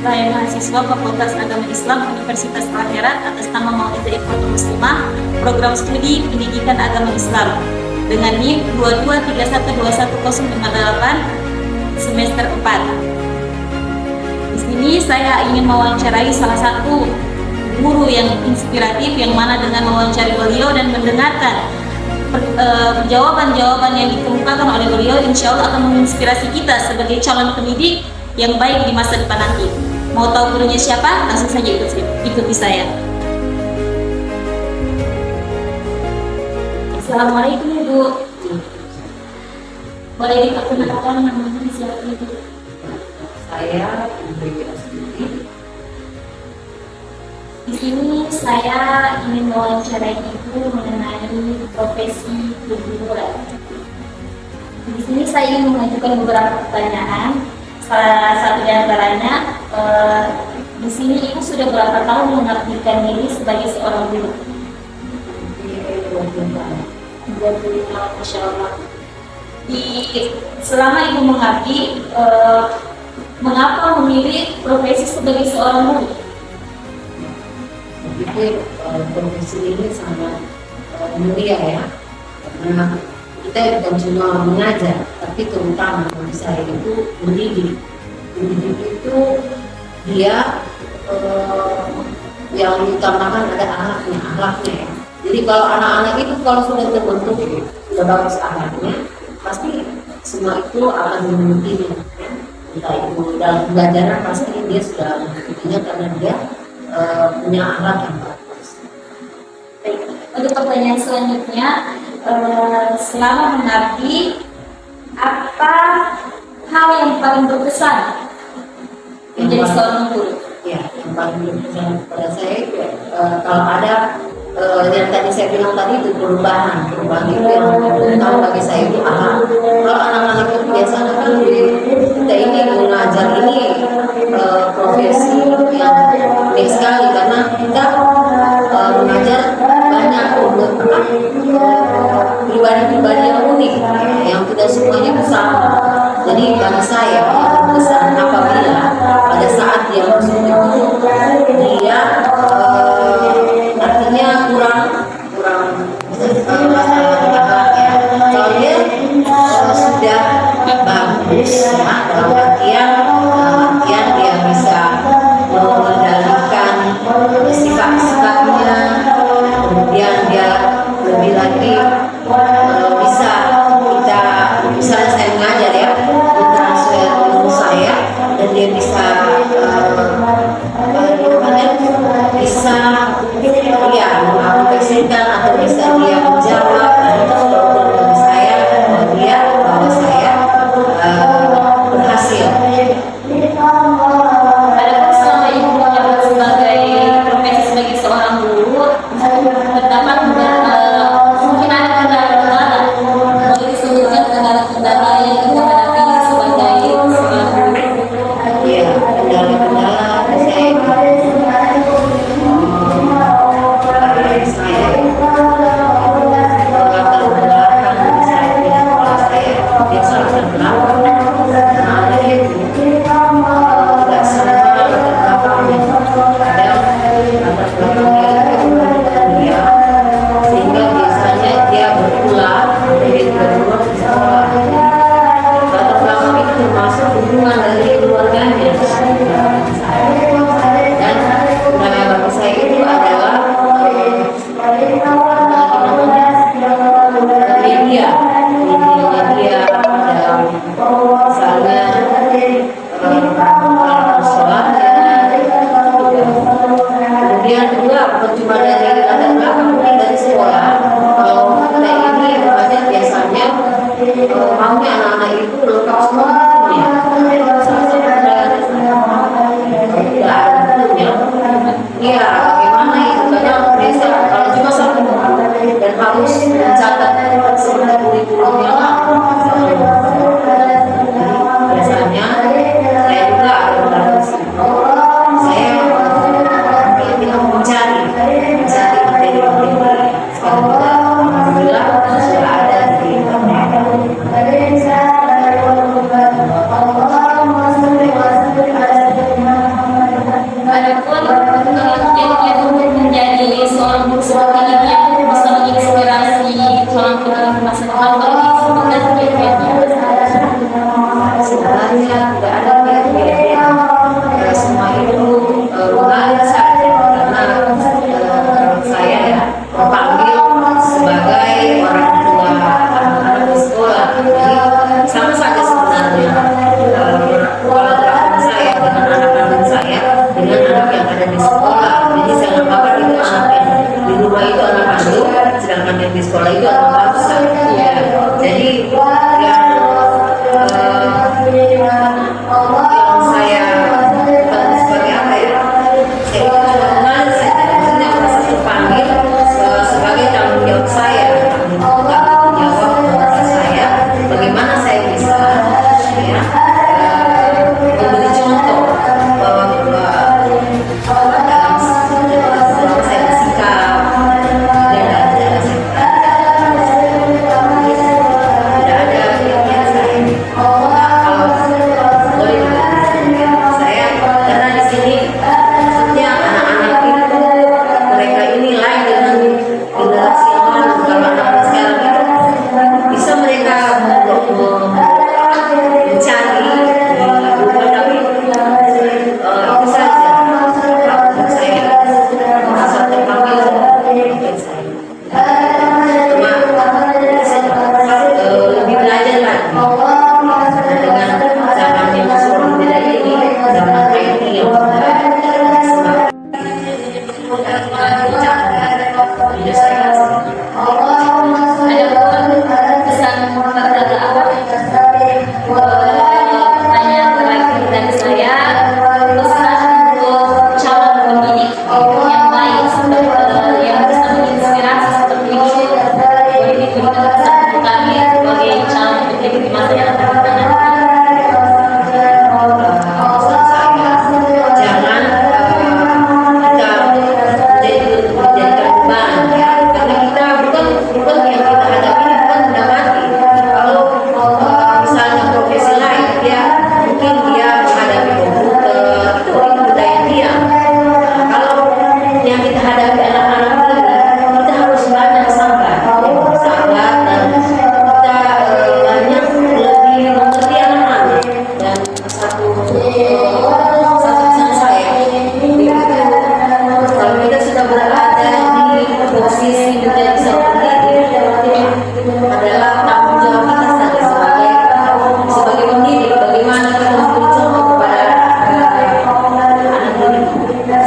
Saya mahasiswa Fakultas Agama Islam Universitas Al-Azhar atas nama Maulidah Ikhwatul Muslimah, program studi Pendidikan Agama Islam dengan NIM 223121058 semester 4. Di sini saya ingin mewawancarai salah satu guru yang inspiratif, yang mana dengan mewawancari beliau dan mendengarkan jawaban-jawaban yang dikemukakan oleh beliau, insya Allah akan menginspirasi kita sebagai calon pendidik yang baik di masa depan nanti. Mau tahu gurunya siapa? Langsung saja ikuti saya. Assalamualaikum Ibu. Boleh diperkenalkan namanya siapa Ibu? Saya Ibu Asmiti. Di sini saya ingin mewawancarai Ibu mengenai profesi keguruan. Di sini saya ingin mengajukan beberapa pertanyaan. Salah satu di antaranya, di sini Ibu sudah berapa tahun mengabdikan diri sebagai seorang guru? 20 tahun, Masya Allah. Selama Ibu mengabdi, mengapa memilih profesi sebagai seorang guru? Saya pikir profesi ini sangat mulia ya, karena kita bukan cuma mengajar, tapi terutama bagi saya itu mendidik. Mendidik itu dia yang diutamakan ada akhlaknya ya. Jadi kalau anak-anak itu kalau sudah terbentuk, sudah bagus akhlaknya, pasti semua itu akan dimilikinya. Entah itu dalam pembelajaran pasti dia sudah memilikinya karena dia punya akhlak yang bagus. Baik. Untuk pertanyaan selanjutnya, selama mengabdi, apa hal yang paling berkesan menjadi seorang guru? Ya, yang paling berkesan pada saya itu kalau ada yang tadi saya bilang tadi itu perubahan itu yang tahu bagi saya itu kalau anak-anak itu biasanya kan kita ini mengajar ini profesi yang unik sekali karena kita mengajar banyak pribadi-pribadi yang unik yang tidak semuanya besar. Jadi bagi saya yang berkesan apabila pada saat dia masuk itu dia artinya kurang kalau dia sudah bagus ya, dalam artian dia bisa mengendalikan sifat-sifatnya, kemudian dia lebih lagi bisa kita, misalnya saya mengajar ya, mentransfer ilmu saya dan dia bisa ya mengaplikasikan atau bisa dia menjawab dan itu sudah ukur bagi saya bahwa saya berhasil. Adapun selama Ibu menjabat sebagai profesi sebagai seorang guru, terdapat mungkin ada kendala-kendala. Boleh disebutkan kendala-kendala yang Ibu hadapi sebagai seorang guru? Ya, kendala-kendala saya sehingga biasanya dia berulang dari kedua ke sekolah. Latar belakang itu termasuk hubungan dari keluarganya dan budaya bagi saya itu adalah media dalam misalnya kemudian juga bukan cuma dari latar belakang, mungkin dari sekolah. Kalau kita ini banyak biasanya maunya anak-anak itu lengkap semua bukunya. Tidak ada bukunya. Iya, bagaimana itu? Karena biasa kalau cuma satu buku dan harus mencatat seperti kurikulumnya biasanya saya juga ada dalam situ. Saya mencari materi-materi sekarang juga alhamdulillah sudah ada di internet. calon pemimpin di masa depan kalau disebutkan kiat-kiatnya? Sebenarnya tidak ada kiat-kiatnya. Semua itu mengalir saja karena saya ya terpanggil sebagai orang tua anak-anak di sekolah. Jadi sama saja sebenarnya kolaborasi saya dengan anak-anak saya dengan anak yang ada di sekolah. Jadi saya namakan itu anak yang di rumah itu anak kandung, sedangkan yang di sekolah itu anak bangsa. Ya. Jadi yang saya sebagai apa ya? Saya itu cuma mengalir saja. Maksudnya merasa terpanggil sebagai tanggung jawab saya, tanggung jawab keluarga saya. Bagaimana saya bisa ya memberi contoh bahwa dalam saya bersikap dan dalam saya tidak ada yang saya. Kalau boleh saya karena di sini maksudnya anak-anak itu mereka ini lain dengan generasi yang lalu. Kalau anak sekarang itu bisa mereka mencari di rumah, tapi itu saja untuk saya merasa terpanggil untuk saya. Cuma lebih belajar lagi dengan zaman yang sudah berbeda ini, zaman IT yang sudah Ada pesan terdadak apa? Pertanyaan terakhir dari saya, pesan untuk calon pendidik yang baik yang bisa menginspirasi seperti itu, boleh diberikan pesan untuk kami sebagai calon pendidik di masa yang akan datang nanti. jangan kita menjadikan beban ya, karena kita bukan yang kita hadapi ini bukan benda mati. Kalau misalnya profesi lain dia mungkin dia menghadapi komputer itu budaya dia. Kalau yang kita hadapi anak-anak ini kita harus banyak sabar dan kita banyak lebih mengerti anak-anak. Dan satu pesan saya itu kalau kita sudah berada di posisi menjadi seperti ini adalah tanggung jawab kita saja sebagai pendidik, bagaimana kita memberi contoh kepada anak didik. Terima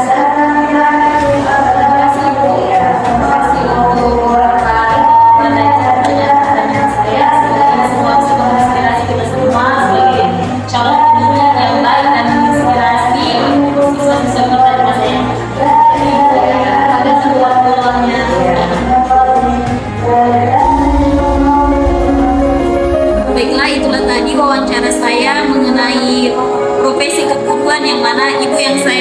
kasih untuk pertanyaan saya. Semoga ini semua bisa menginspirasi kita semua sebagai calon pendidik yang baik dan menginspirasi untuk siswa-siswa kita di masa yang ada peluang-peluangnya. Baiklah, itulah tadi wawancara saya mengenai profesi keguruan yang mana ibu yang saya